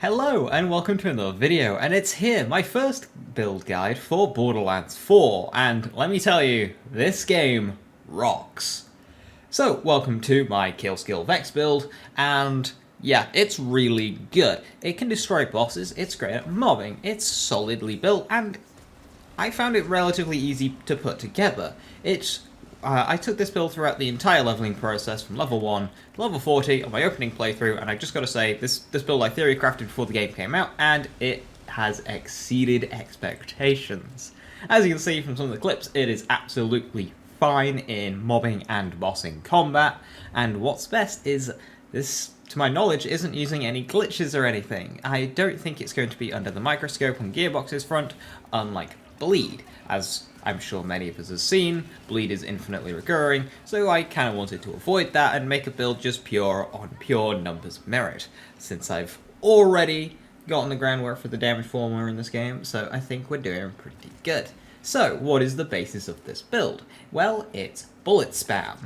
Hello and welcome to another video, and it's here, my first build guide for Borderlands 4, and let me tell you, this game rocks. So, welcome to my kill skill Vex build, and yeah, it's really good. It can destroy bosses, it's great at mobbing, it's solidly built, and I found it relatively easy to put together. I took this build throughout the entire leveling process from level 1 to level 40 on my opening playthrough, and I just gotta say, this build I theory crafted before the game came out, and it has exceeded expectations. As you can see from some of the clips, it is absolutely fine in mobbing and bossing combat, and what's best is this, to my knowledge, isn't using any glitches or anything. I don't think it's going to be under the microscope on Gearbox's front, unlike Bleed, as I'm sure many of us have seen. Bleed is infinitely recurring, so I kind of wanted to avoid that and make a build just on pure numbers merit, since I've already gotten the groundwork for the damage formula in this game, so I think we're doing pretty good. So, what is the basis of this build? Well, it's bullet spam.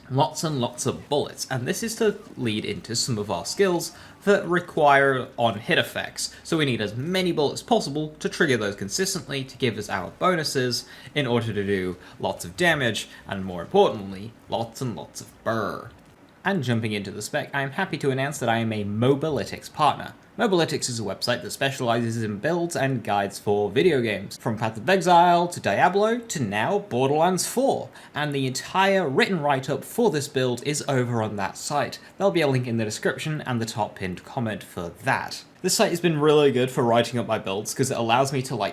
Lots and lots of bullets, and this is to lead into some of our skills that require on-hit effects, so we need as many bullets as possible to trigger those consistently to give us our bonuses in order to do lots of damage, and more importantly, lots and lots of burr. And jumping into the spec, I am happy to announce that I am a Mobalytics partner. Mobalytics is a website that specializes in builds and guides for video games, from Path of Exile to Diablo to now Borderlands 4, and the entire written write-up for this build is over on that site. There'll be a link in the description and the top pinned comment for that. This site has been really good for writing up my builds because it allows me to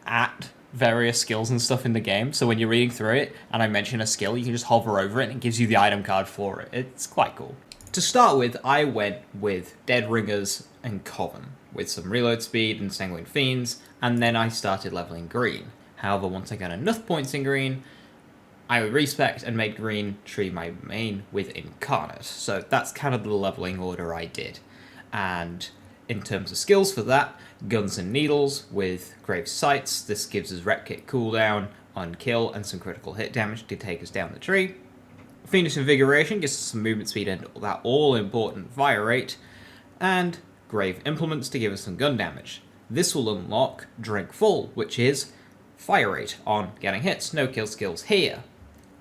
add various skills and stuff in the game, so when you're reading through it and I mention a skill, you can just hover over it and it gives you the item card for it. It's quite cool. To start with, I went with Dead Ringers and Coven, with some reload speed and Sanguine Fiends, and then I started leveling green. However, once I got enough points in green, I respect and made green tree my main with Incarnate, so that's kind of the leveling order I did. And in terms of skills for that, Guns and Needles with Grave Sights. This gives us Rep Kit cooldown on kill and some critical hit damage to take us down the tree. Fiendish Invigoration gives us some movement speed and that all-important fire rate. And Grave Implements to give us some gun damage. This will unlock Drink Full, which is fire rate on getting hits, no kill skills here.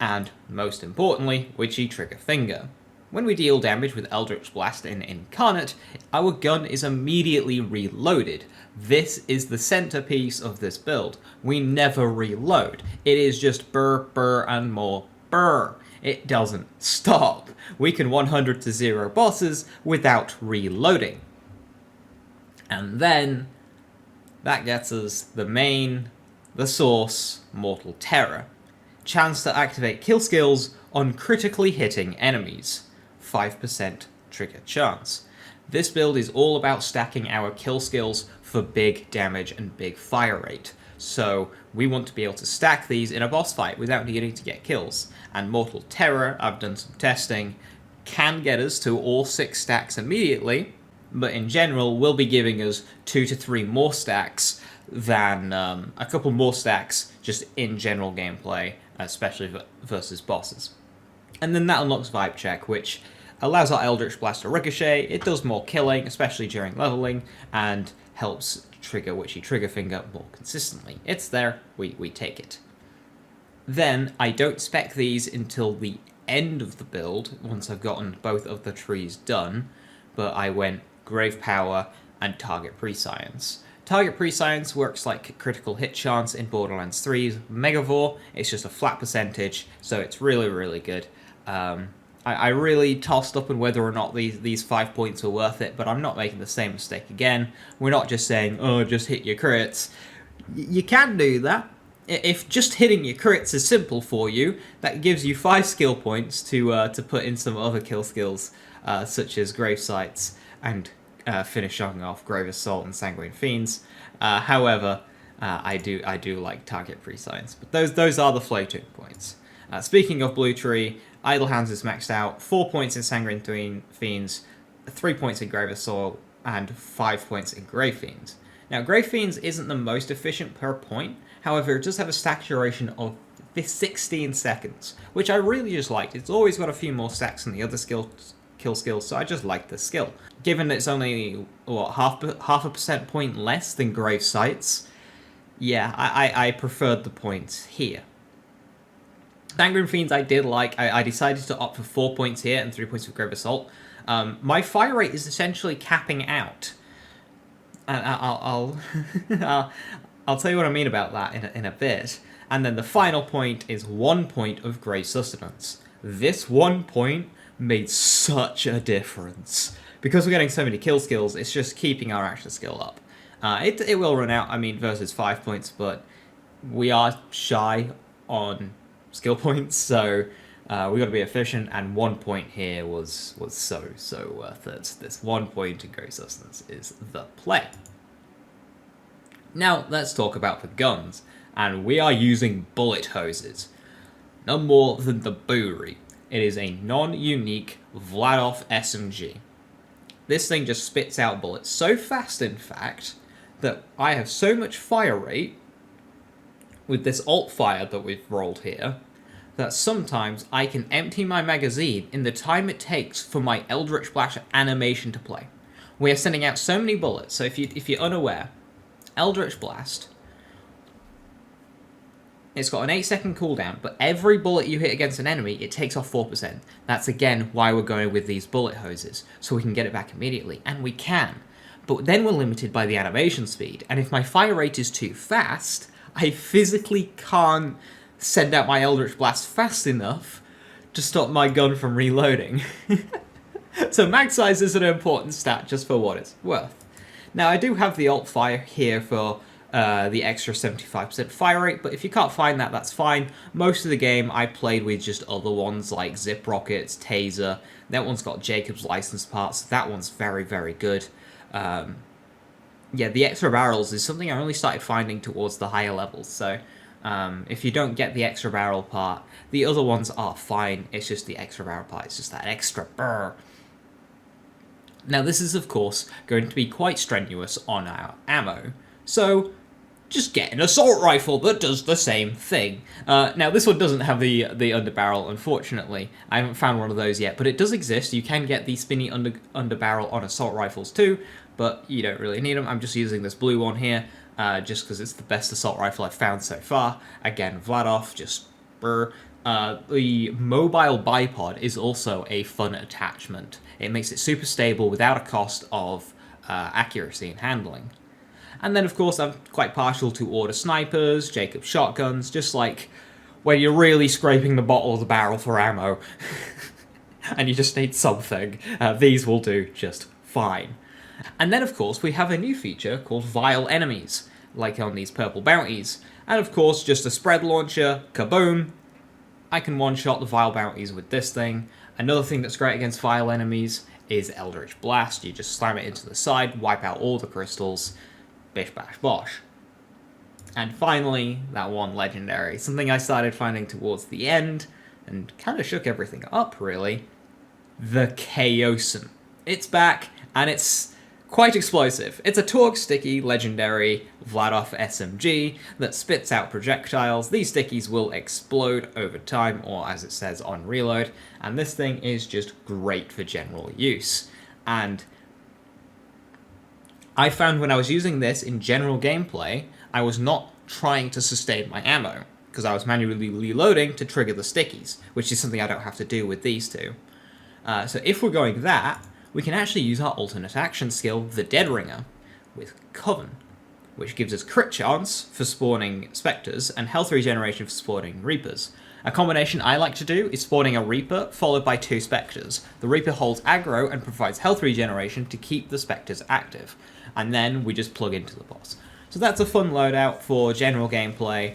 And most importantly, Witchy Trigger Finger. When we deal damage with Eldritch Blast in Incarnate, our gun is immediately reloaded. This is the centerpiece of this build. We never reload. It is just burr, burr, and more burr. It doesn't stop. We can 100 to 0 bosses without reloading. And then, that gets us the source, Mortal Terror. Chance to activate kill skills on critically hitting enemies. 5% trigger chance. This build is all about stacking our kill skills for big damage and big fire rate. So we want to be able to stack these in a boss fight without needing to get kills. And Mortal Terror, I've done some testing, can get us to all 6 stacks immediately, but in general will be giving us 2 to 3 more stacks than a couple more stacks just in general gameplay, especially versus bosses. And then that unlocks Vibe Check, which allows our Eldritch Blast to ricochet. It does more killing, especially during leveling, and helps trigger Witchy Trigger Finger more consistently. It's there, we take it. Then, I don't spec these until the end of the build, once I've gotten both of the trees done, but I went Grave Power and Target Prescience. Target Prescience works like critical hit chance in Borderlands 3's Megavore. It's just a flat percentage, so it's really, really good. I really tossed up on whether or not these 5 points were worth it, but I'm not making the same mistake again. We're not just saying, oh, just hit your crits. You can do that. If just hitting your crits is simple for you, that gives you 5 skill points to put in some other kill skills, such as Grave Sights and finishing off Grave Assault and Sanguine Fiends. However, I do like Target Prescience, but those are the floating points. Speaking of Blue Tree, Idle Hands is maxed out, 4 points in Sanguine Fiends, 3 points in Grave Assault, and 5 points in Grave Fiends. Now, Grave Fiends isn't the most efficient per point, however, it does have a stack duration of 16 seconds, which I really just liked. It's always got a few more stacks than the other kill skills, so I just like this skill. Given it's only, what, half a percent point less than Grave Sights, yeah, I preferred the points here. Gangrene Fiends I did like. I decided to opt for 4 points here and 3 points for Grave Assault. My fire rate is essentially capping out. And I'll tell you what I mean about that in a bit. And then the final point is 1 point of Grave Sustenance. This 1 point made such a difference. Because we're getting so many kill skills, it's just keeping our action skill up. It will run out, I mean, versus 5 points, but we are shy on skill points, so we got to be efficient, and 1 point here was so worth it. This 1 point in Grave Sustenance is the play. Now, let's talk about the guns, and we are using bullet hoses. None more than the Boori. It is a non-unique Vladof SMG. This thing just spits out bullets so fast, in fact, that I have so much fire rate with this alt fire that we've rolled here, that sometimes I can empty my magazine in the time it takes for my Eldritch Blast animation to play. We are sending out so many bullets, so if you're unaware, Eldritch Blast, it's got an 8-second cooldown, but every bullet you hit against an enemy, it takes off 4%. That's again why we're going with these bullet hoses, so we can get it back immediately, and we can. But then we're limited by the animation speed, and if my fire rate is too fast, I physically can't send out my Eldritch Blast fast enough to stop my gun from reloading. So mag size is an important stat just for what it's worth. Now I do have the alt fire here for the extra 75% fire rate, but if you can't find that, that's fine. Most of the game I played with just other ones like Zip Rockets, Taser. That one's got Jacob's license parts. That one's very, very good. Yeah, the extra barrels is something I only started finding towards the higher levels, so if you don't get the extra barrel part, the other ones are fine. It's just the extra barrel part, it's just that extra brr. Now this is of course going to be quite strenuous on our ammo, so just get an assault rifle that does the same thing. Now this one doesn't have the underbarrel, unfortunately. I haven't found one of those yet, but it does exist. You can get the spinny underbarrel on assault rifles too, but you don't really need them. I'm just using this blue one here, just because it's the best assault rifle I've found so far. Again, Vladof, just brr. The mobile bipod is also a fun attachment. It makes it super stable without a cost of accuracy and handling. And then, of course, I'm quite partial to auto snipers, Jacob shotguns, just like when you're really scraping the bottom of the barrel for ammo and you just need something. These will do just fine. And then, of course, we have a new feature called Vile Enemies, like on these purple bounties. And, of course, just a spread launcher, kaboom. I can one-shot the Vile bounties with this thing. Another thing that's great against Vile Enemies is Eldritch Blast. You just slam it into the side, wipe out all the crystals, bish bash bosh. And finally, that one legendary, something I started finding towards the end, and kind of shook everything up, really. The Chaosan. It's back, and it's quite explosive. It's a Torgue Sticky legendary Vladof SMG that spits out projectiles. These stickies will explode over time, or as it says on reload, and this thing is just great for general use. And I found when I was using this in general gameplay, I was not trying to sustain my ammo, because I was manually reloading to trigger the stickies, which is something I don't have to do with these two. So if we're going that, we can actually use our alternate action skill, the Dead Ringer, with Coven, which gives us crit chance for spawning Spectres and health regeneration for spawning Reapers. A combination I like to do is spawning a Reaper followed by 2 Spectres. The Reaper holds aggro and provides health regeneration to keep the Spectres active, and then we just plug into the boss. So that's a fun loadout for general gameplay,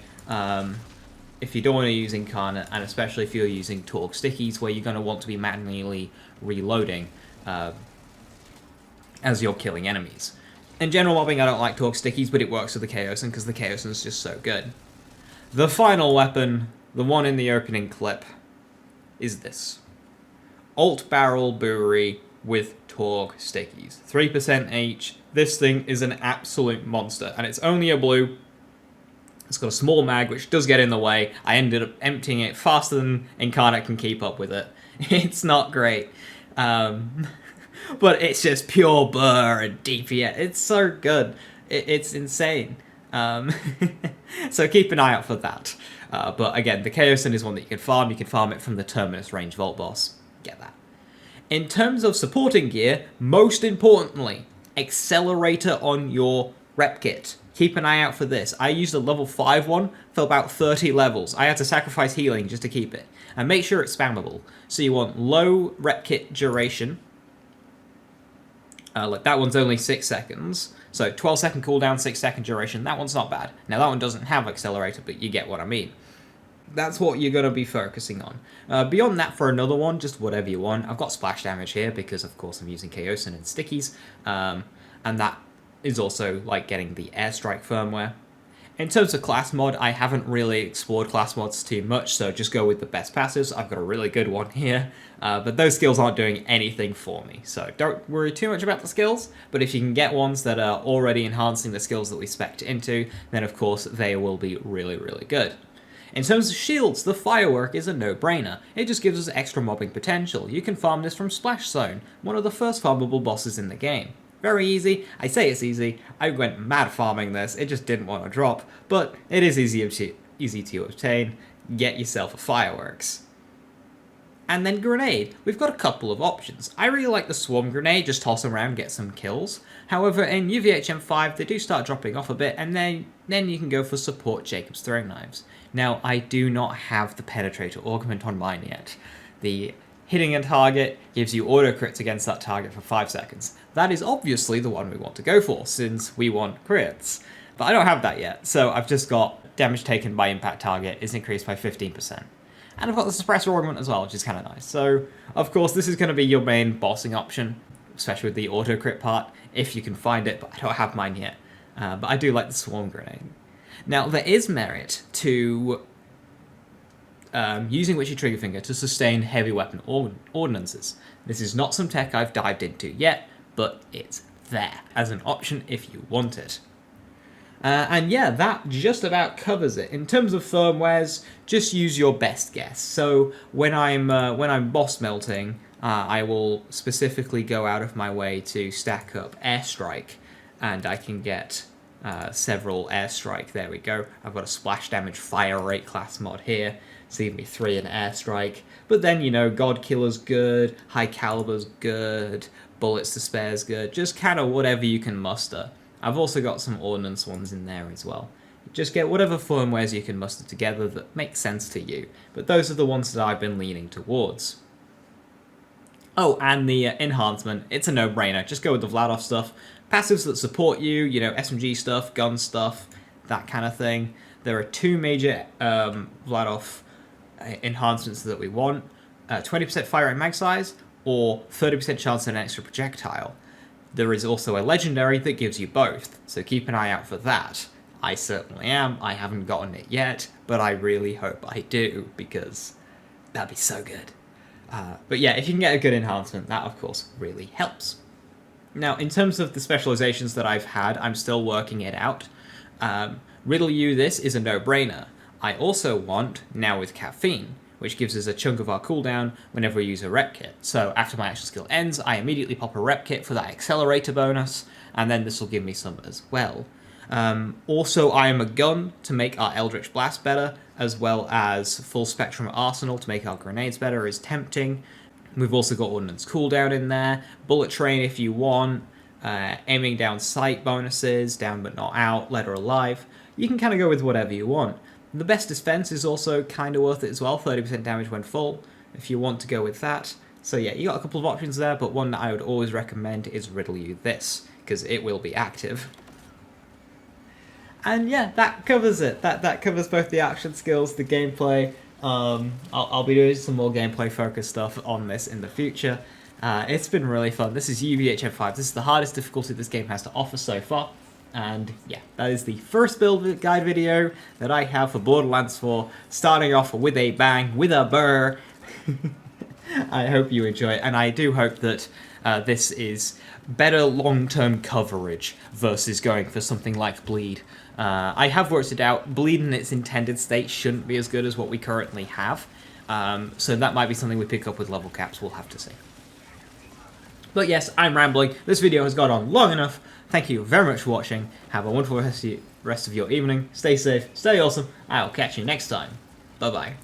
if you don't want to use Incarnate, and especially if you're using Torgue Stickies, where you're going to want to be manually reloading as you're killing enemies. In general mobbing, I don't like Torgue Stickies, but it works with the Chaosan because the Chaosan is just so good. The final weapon, the one in the opening clip, is this. Alt Barrel Boori with Torgue Stickies. 3% each. This thing is an absolute monster, and it's only a blue. It's got a small mag, which does get in the way. I ended up emptying it faster than Incarnate can keep up with it. It's not great. But it's just pure burr and DPS. It's so good. It's insane. So keep an eye out for that. But again, the Chaosin is one that you can farm. You can farm it from the Terminus range Vault boss. Get that. In terms of supporting gear, most importantly, accelerator on your rep kit. Keep an eye out for this. I used a level 5 one for about 30 levels. I had to sacrifice healing just to keep it. And make sure it's spammable. So you want low rep kit duration. Like that one's only 6 seconds. So 12-second cooldown, 6-second duration. That one's not bad. Now that one doesn't have accelerator, but you get what I mean. That's what you're going to be focusing on. Beyond that, for another one, just whatever you want. I've got splash damage here because, of course, I'm using Chaosin and stickies. And that is also like getting the airstrike firmware. In terms of class mod, I haven't really explored class mods too much, so just go with the best passives. I've got a really good one here, but those skills aren't doing anything for me, so don't worry too much about the skills, but if you can get ones that are already enhancing the skills that we spec'd into, then of course they will be really, really good. In terms of shields, the Firework is a no-brainer. It just gives us extra mobbing potential. You can farm this from Splash Zone, one of the first farmable bosses in the game. Very easy. I say it's easy. I went mad farming this. It just didn't want to drop, but it is easy to obtain. Get yourself a Fireworks. And then Grenade. We've got a couple of options. I really like the Swarm Grenade, just toss around, get some kills. However, in UVHM 5, they do start dropping off a bit, and then you can go for Support Jacob's Throwing Knives. Now, I do not have the Penetrator Augment on mine yet. The hitting a target gives you auto crits against that target for 5 seconds. That is obviously the one we want to go for, since we want crits. But I don't have that yet, so I've just got damage taken by impact target is increased by 15%. And I've got the Suppressor Augment as well, which is kind of nice. So, of course, this is going to be your main bossing option, especially with the auto crit part, if you can find it, but I don't have mine yet. But I do like the Swarm Grenade. Now, there is merit to using Witchy Triggerfinger to sustain heavy weapon ordnances. This is not some tech I've dived into yet, but it's there as an option if you want it. And yeah, that just about covers it. In terms of firmwares, just use your best guess. So when I'm boss melting, I will specifically go out of my way to stack up Airstrike, and I can get several Airstrike. There we go. I've got a splash damage fire rate class mod here. So give me 3 in Airstrike. But then, you know, God Killer's good, High Caliber's good, Bullets to Spare's good. Just kind of whatever you can muster. I've also got some Ordnance ones in there as well. Just get whatever firmwares you can muster together that make sense to you. But those are the ones that I've been leaning towards. Oh, and the enhancement, it's a no-brainer. Just go with the Vladoff stuff. Passives that support you, you know, SMG stuff, gun stuff, that kind of thing. There are 2 major Vladoff enhancements that we want. 20% fire rate mag size, or 30% chance at an extra projectile. There is also a legendary that gives you both, so keep an eye out for that. I certainly am. I haven't gotten it yet, but I really hope I do, because that'd be so good. But yeah, if you can get a good enhancement, that of course really helps. Now, in terms of the specializations that I've had, I'm still working it out. Riddle you this is a no-brainer. I also want Now with Caffeine, which gives us a chunk of our cooldown whenever we use a rep kit. So after my actual skill ends, I immediately pop a rep kit for that accelerator bonus, and then this will give me some as well. Also, I am a gun to make our Eldritch Blast better, as well as Full Spectrum Arsenal to make our grenades better is tempting. We've also got Ordnance cooldown in there, Bullet Train if you want, aiming down sight bonuses, down but not out, Letter Alive. You can kind of go with whatever you want. The best defense is also kind of worth it as well, 30% damage when full, if you want to go with that. So yeah, you got a couple of options there, but one that I would always recommend is Riddle You This, because it will be active. And yeah, that covers it. That covers both the action skills, the gameplay. I'll be doing some more gameplay focused stuff on this in the future. It's been really fun. This is UVHM 5. This is the hardest difficulty this game has to offer so far. And yeah, that is the first build guide video that I have for Borderlands 4, starting off with a bang, with a burr. I hope you enjoy it, and I do hope that this is better long-term coverage versus going for something like Bleed. I have worked it out. Bleed in its intended state shouldn't be as good as what we currently have, so that might be something we pick up with level caps. We'll have to see. But yes, I'm rambling. This video has gone on long enough. Thank you very much for watching. Have a wonderful rest of your evening. Stay safe, stay awesome. I'll catch you next time. Bye-bye.